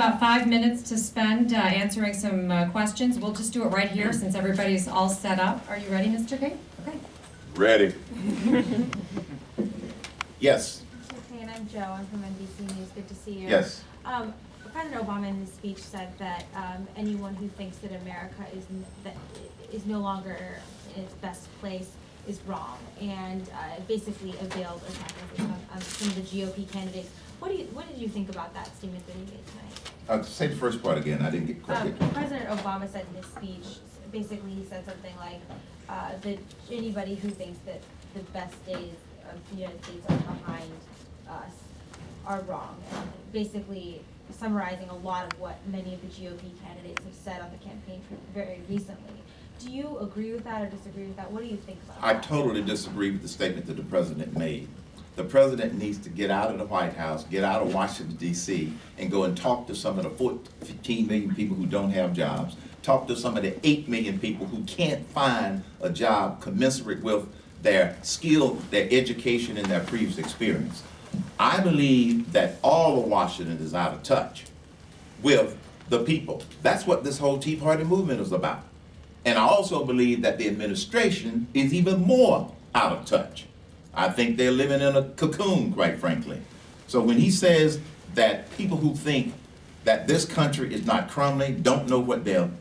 about 5 minutes to spend answering some questions. We'll just do it right here since everybody's all set up. Are you ready, Mr. Cain? Okay. Ready. Yes. Mr. Cain, I'm Joe. I'm from NBC News. Good to see you. Yes. President Obama in his speech said that anyone who thinks that America is no longer in its best place is wrong, and basically a veiled attack on some of the GOP candidates. What did you think about that statement that he made tonight? Say the first part again. I didn't get quite it. President Obama said in his speech, basically he said something like that anybody who thinks that the best days of the United States are behind us are wrong. And basically summarizing a lot of what many of the GOP candidates have said on the campaign very recently. Do you agree with that or disagree with that? What do you think about that? I totally disagree with the statement that the president made. The president needs to get out of the White House, get out of Washington, D.C., and go and talk to some of the 14 million people who don't have jobs. Talk to some of the 8 million people who can't find a job commensurate with their skill, their education, and their previous experience. I believe that all of Washington is out of touch with the people. That's what this whole Tea Party movement is about. And I also believe that the administration is even more out of touch. I think they're living in a cocoon, quite frankly. So when he says that people who think that this country is not crumbling don't know what they're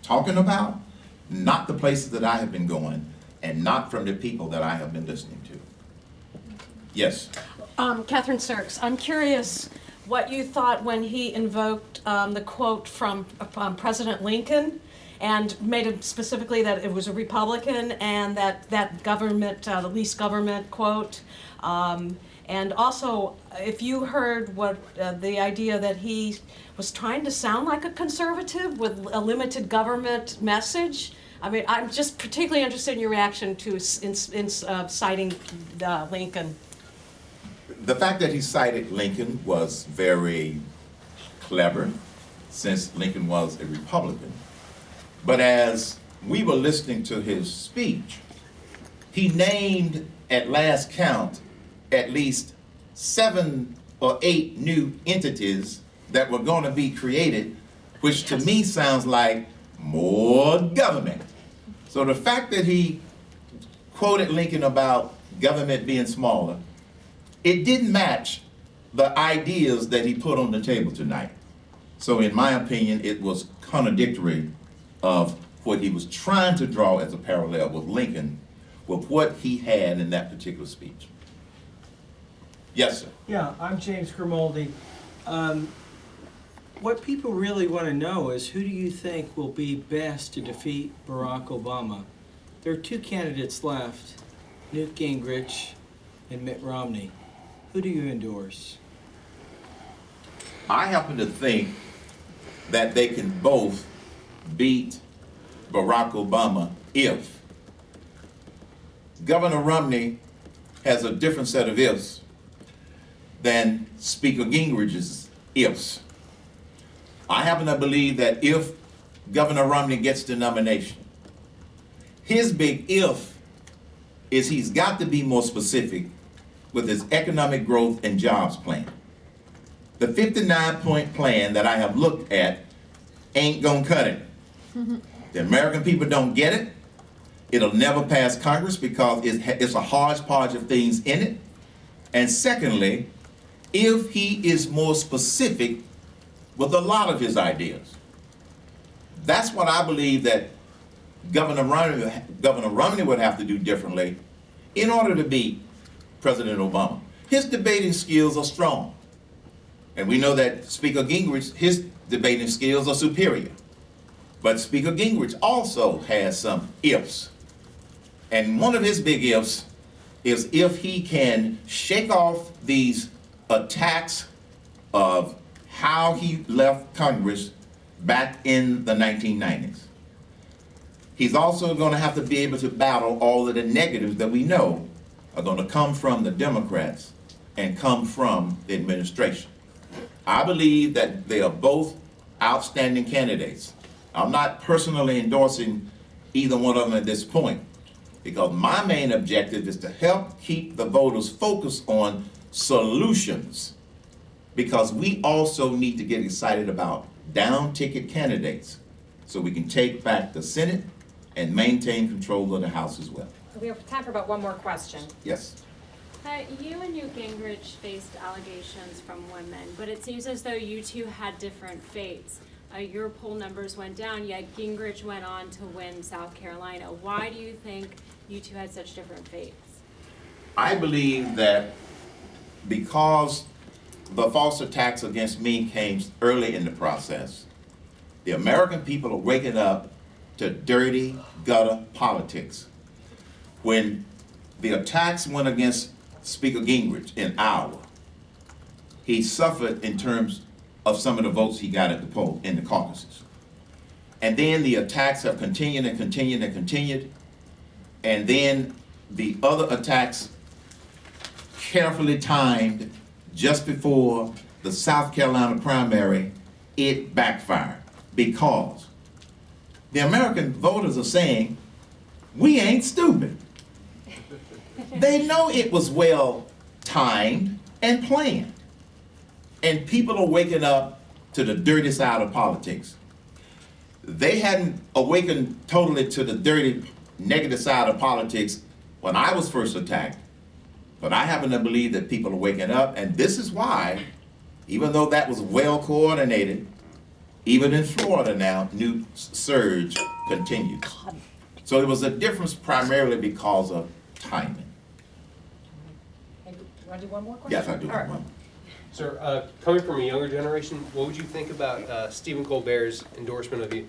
talking about, not the places that I have been going, and not from the people that I have been listening to. Yes? Catherine Sirks, I'm curious what you thought when he invoked the quote from President Lincoln and made it specifically that it was a Republican and that government, the least government quote. And also, if you heard what the idea that he was trying to sound like a conservative with a limited government message. I mean, I'm just particularly interested in your reaction to citing Lincoln. The fact that he cited Lincoln was very clever, since Lincoln was a Republican. But as we were listening to his speech, he named, at last count, at least 7 or 8 new entities that were going to be created, which to me sounds like more government. So the fact that he quoted Lincoln about government being smaller, it didn't match the ideas that he put on the table tonight. So in my opinion, it was contradictory of what he was trying to draw as a parallel with Lincoln, with what he had in that particular speech. Yes, sir. Yeah, I'm James Grimaldi. What people really want to know is, who do you think will be best to defeat Barack Obama? There are 2 candidates left, Newt Gingrich and Mitt Romney. Who do you endorse? I happen to think that they can both beat Barack Obama if Governor Romney has a different set of ifs than Speaker Gingrich's ifs. I happen to believe that if Governor Romney gets the nomination, his big if is he's got to be more specific with his economic growth and jobs plan. The 59-point plan that I have looked at ain't gonna cut it. The American people don't get it. It'll never pass Congress because it's a hodgepodge of things in it. And secondly, if he is more specific with a lot of his ideas, that's what I believe that Governor Romney would have to do differently in order to beat President Obama. His debating skills are strong. And we know that Speaker Gingrich, his debating skills are superior. But Speaker Gingrich also has some ifs. And one of his big ifs is if he can shake off these attacks of how he left Congress back in the 1990s. He's also going to have to be able to battle all of the negatives that we know are going to come from the Democrats and come from the administration. I believe that they are both outstanding candidates. I'm not personally endorsing either one of them at this point, because my main objective is to help keep the voters focused on solutions because we also need to get excited about down-ticket candidates so we can take back the Senate and maintain control of the House as well. We have time for about one more question. Yes. You and Newt Gingrich faced allegations from women, but it seems as though you two had different fates. Your poll numbers went down, yet Gingrich went on to win South Carolina. Why do you think you two had such different fates? I believe that because the false attacks against me came early in the process, the American people are waking up to dirty gutter politics. When the attacks went against Speaker Gingrich in Iowa, he suffered in terms of some of the votes he got at the poll in the caucuses. And then the attacks have continued and continued and continued. And then the other attacks, carefully timed just before the South Carolina primary, it backfired because the American voters are saying, we ain't stupid. They know it was well timed and planned. And people are waking up to the dirty side of politics. They hadn't awakened totally to the dirty, negative side of politics when I was first attacked. But I happen to believe that people are waking up, and this is why, even though that was well coordinated, even in Florida now, Newt's surge continues. So it was a difference primarily because of timing. You want to do one more question? Yes, I do. All right. Sir, coming from a younger generation, what would you think about Stephen Colbert's endorsement of you?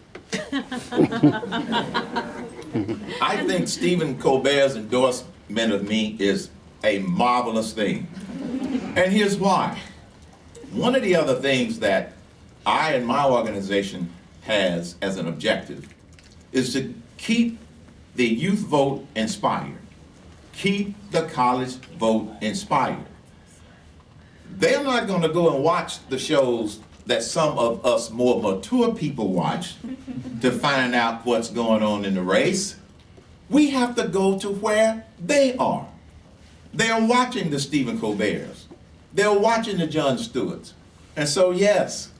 I think Stephen Colbert's endorsement of me is a marvelous thing. And here's why. One of the other things that I and my organization has as an objective is to keep the youth vote inspired. Keep the college vote inspired. They're not going to go and watch the shows that some of us more mature people watch to find out what's going on in the race. We have to go to where they are. They're watching the Stephen Colberts. They're watching the Jon Stewarts. And so, yes,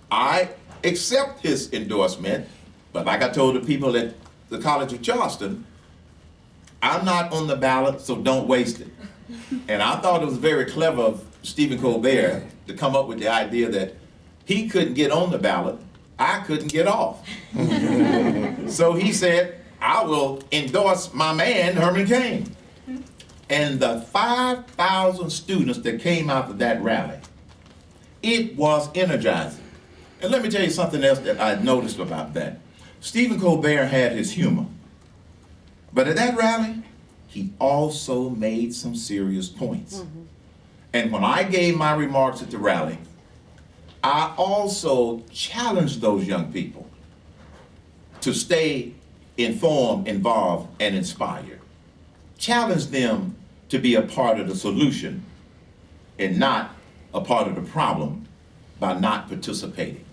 I accept his endorsement, but like I told the people at the College of Charleston, I'm not on the ballot, so don't waste it. And I thought it was very clever of Stephen Colbert to come up with the idea that he couldn't get on the ballot, I couldn't get off. So he said, I will endorse my man, Herman Cain. And the 5,000 students that came out of that rally, it was energizing. And let me tell you something else that I noticed about that. Stephen Colbert had his humor. But at that rally, he also made some serious points. And when I gave my remarks at the rally, I also challenged those young people to stay informed, involved, and inspired. Challenge them to be a part of the solution and not a part of the problem by not participating.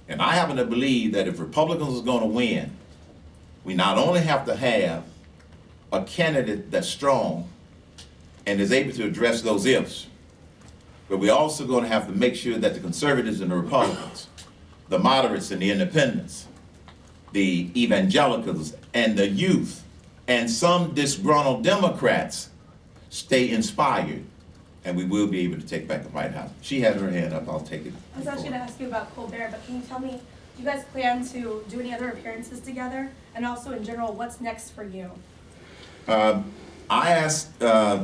And I happen to believe that if Republicans are going to win, we not only have to have a candidate that's strong and is able to address those ifs, but we're also going to have to make sure that the conservatives and the Republicans, the moderates and the independents, the evangelicals and the youth, and some disgruntled Democrats stay inspired, and we will be able to take back the White House. She had her hand up, I'll take it. I was actually going to ask you about Colbert, but can you tell me, do you guys plan to do any other appearances together? And also, in general, what's next for you? I asked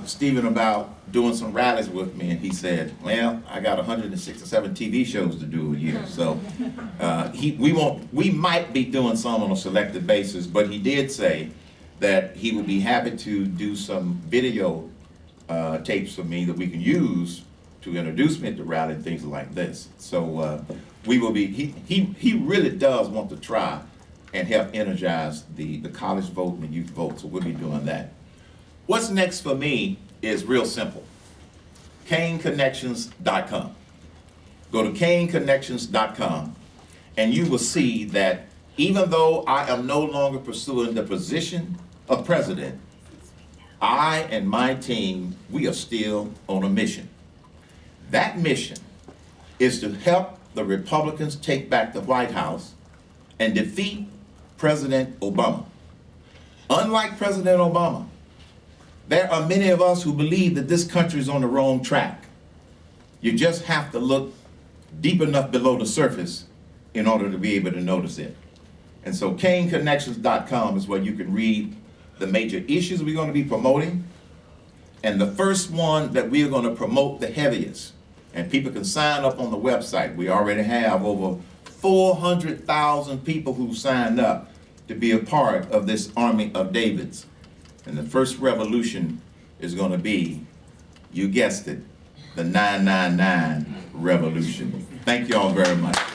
Stephen about doing some rallies with me, and he said, well, I got 167 TV shows to do a year, so we might be doing some on a selective basis, but he did say that he would be happy to do some video tapes for me that we can use to introduce me at the rally and things like this. So we will be, he really does want to try and help energize the college vote and the youth vote, so we'll be doing that. What's next for me is real simple. CainConnections.com. Go to CainConnections.com and you will see that even though I am no longer pursuing the position of president, I and my team, we are still on a mission. That mission is to help the Republicans take back the White House and defeat President Obama. Unlike President Obama, there are many of us who believe that this country is on the wrong track. You just have to look deep enough below the surface in order to be able to notice it. And so CainConnections.com is where you can read the major issues we're going to be promoting. And the first one that we're going to promote the heaviest, and people can sign up on the website. We already have over 400,000 people who signed up to be a part of this army of Davids. And the first revolution is going to be, you guessed it, the 999 revolution. Thank you all very much.